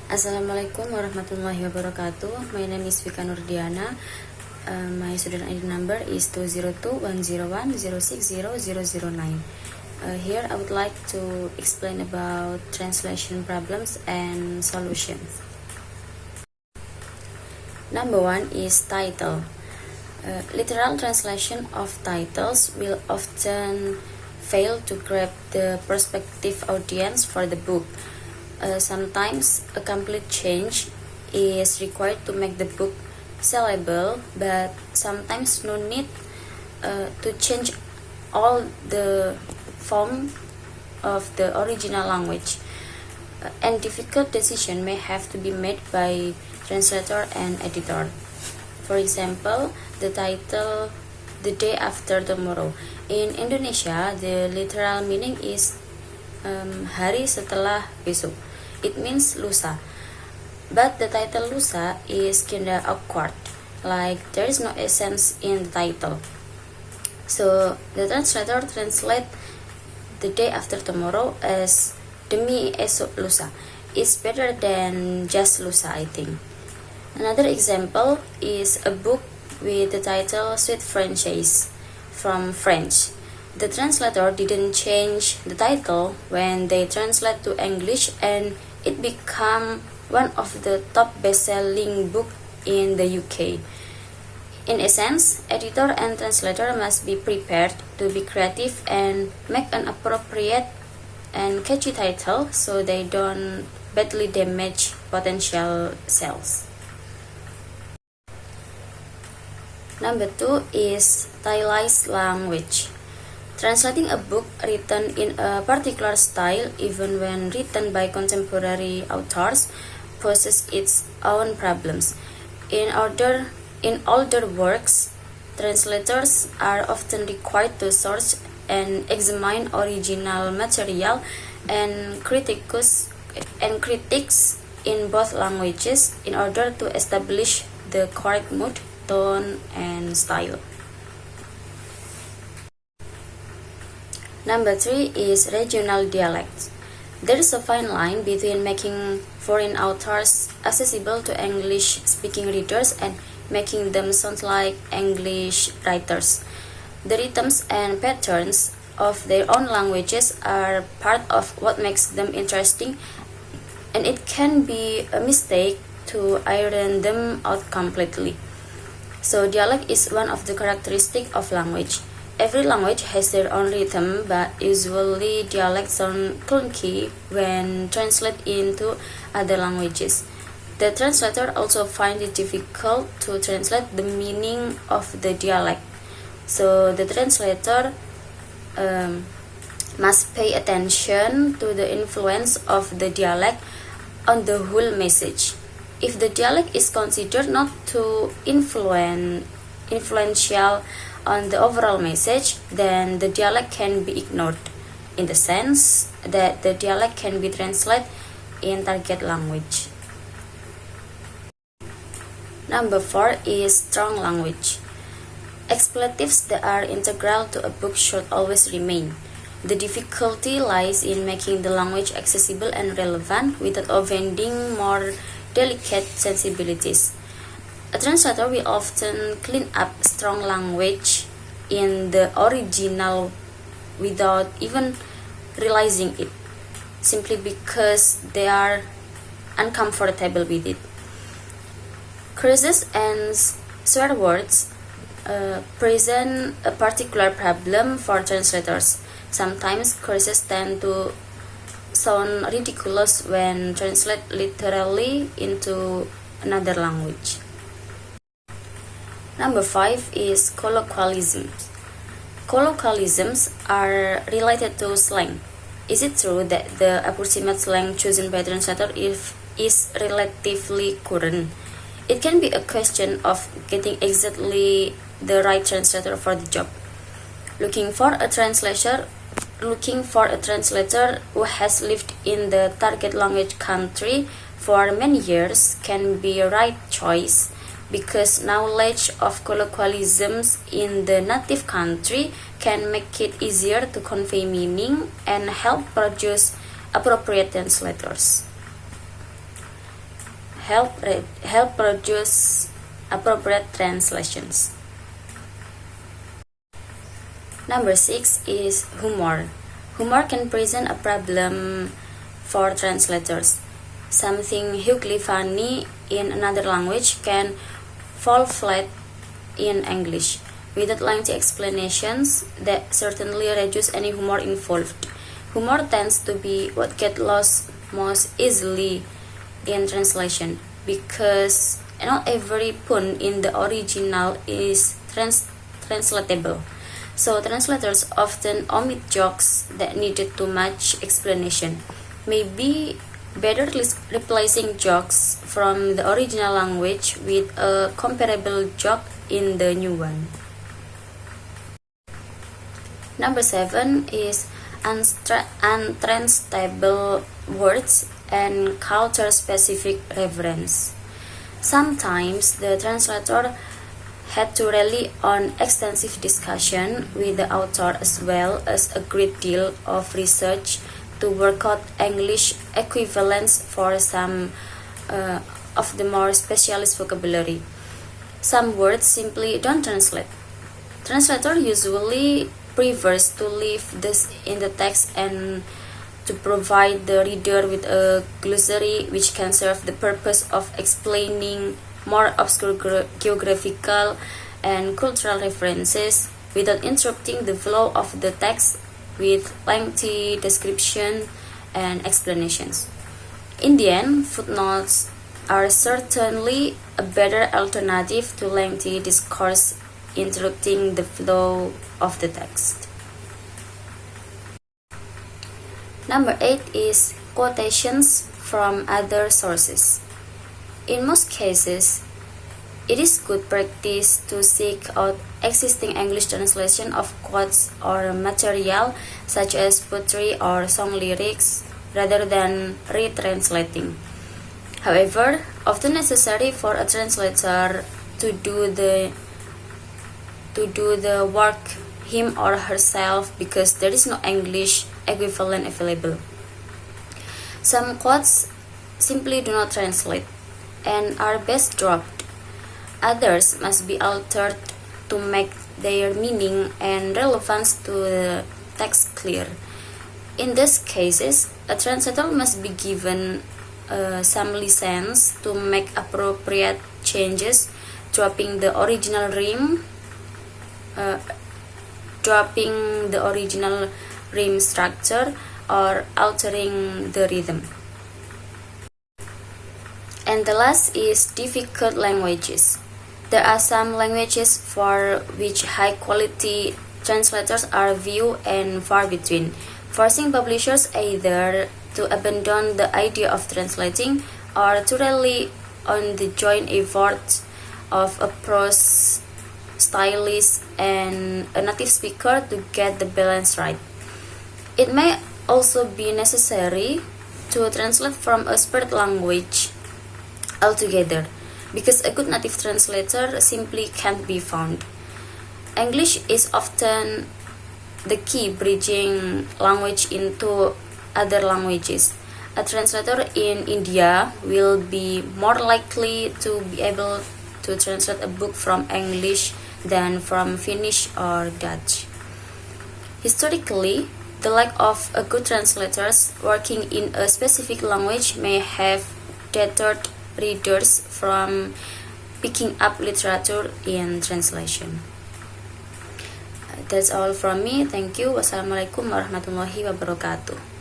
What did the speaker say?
Assalamualaikum warahmatullahi wabarakatuh. My name is Fika Nur Diana. My student ID number is 2021010600009. Here I would like to explain about translation problems and solutions. Number 1 is title. Literal translation of titles will often fail to grab the prospective audience for the book. Sometimes a complete change is required to make the book sellable, but sometimes no need to change all the form of the original language. And difficult decision may have to be made by translator and editor. For example, the title "The Day After Tomorrow." In Indonesia, the literal meaning is hari setelah besok. It means lusa. But the title lusa is kinda awkward, like there is no essence in the title. So the translator translate "The Day After Tomorrow" as demi esok lusa. It's better than just lusa, I think. Another example is a book with the title "Sweet Franchise" from French. The translator didn't change the title when they translate to English, and it became one of the top best-selling book in the UK. In essence, editor and translator must be prepared to be creative and make an appropriate and catchy title so they don't badly damage potential sales. Number 2 is stylized language. Translating a book written in a particular style, even when written by contemporary authors, poses its own problems. In older works, translators are often required to source and examine original material and critics in both languages in order to establish the correct mood, tone, and style. Number 3 is regional dialects. There is a fine line between making foreign authors accessible to English-speaking readers and making them sound like English writers. The rhythms and patterns of their own languages are part of what makes them interesting, and it can be a mistake to iron them out completely. So dialect is one of the characteristics of language. Every language has their own rhythm, but usually dialects sound clunky when translated into other languages. The translator also finds it difficult to translate the meaning of the dialect. So the translator must pay attention to the influence of the dialect on the whole message. If the dialect is considered not too influential on the overall message, then the dialect can be ignored, in the sense that the dialect can be translated in target language. Number 4 is strong language. Expletives that are integral to a book should always remain. The difficulty lies in making the language accessible and relevant without offending more delicate sensibilities. A translator will often clean up strong language in the original without even realizing it, simply because they are uncomfortable with it. Curses and swear words present a particular problem for translators. Sometimes curses tend to sound ridiculous when translated literally into another language. Number 5 is colloquialisms. Colloquialisms are related to slang. Is it true that the approximate slang chosen by translator is relatively current? It can be a question of getting exactly the right translator for the job. Looking for a translator who has lived in the target language country for many years can be a right choice, because knowledge of colloquialisms in the native country can make it easier to convey meaning and help produce appropriate translators. help produce appropriate translations. Number 6 is humor. Humor can present a problem for translators. Something hugely funny in another language can fall flat in English. Without lengthy explanations, that certainly reduce any humor involved. Humor tends to be what gets lost most easily in translation because not every pun in the original is translatable. So translators often omit jokes that needed too much explanation. Maybe better replacing jokes from the original language with a comparable joke in the new one. Number 7 is untranslatable words and culture-specific reference. Sometimes the translator had to rely on extensive discussion with the author as well as a great deal of research to work out English equivalents for some of the more specialist vocabulary. Some words simply don't translate. Translator usually prefers to leave this in the text and to provide the reader with a glossary which can serve the purpose of explaining more obscure geographical and cultural references without interrupting the flow of the text with lengthy description and explanations. In the end, footnotes are certainly a better alternative to lengthy discourse interrupting the flow of the text. Number 8 is quotations from other sources. In most cases, it is good practice to seek out existing English translation of quotes or material such as poetry or song lyrics rather than retranslating. However, often necessary for a translator to do the work him or herself because there is no English equivalent available. Some quotes simply do not translate and are best dropped. Others must be altered to make their meaning and relevance to the text clear. In these cases, a translator must be given some license to make appropriate changes, dropping the original rhyme structure or altering the rhythm. And the last is difficult languages. There are some languages for which high-quality translators are few and far between, forcing publishers either to abandon the idea of translating or to rely on the joint efforts of a prose stylist and a native speaker to get the balance right. It may also be necessary to translate from a spirit language altogether, because a good native translator simply can't be found. English is often the key bridging language into other languages. A translator in India will be more likely to be able to translate a book from English than from Finnish or Dutch. Historically, the lack of a good translators working in a specific language may have deterred readers from picking up literature in translation. That's all from me. Thank you. Wassalamualaikum warahmatullahi wabarakatuh.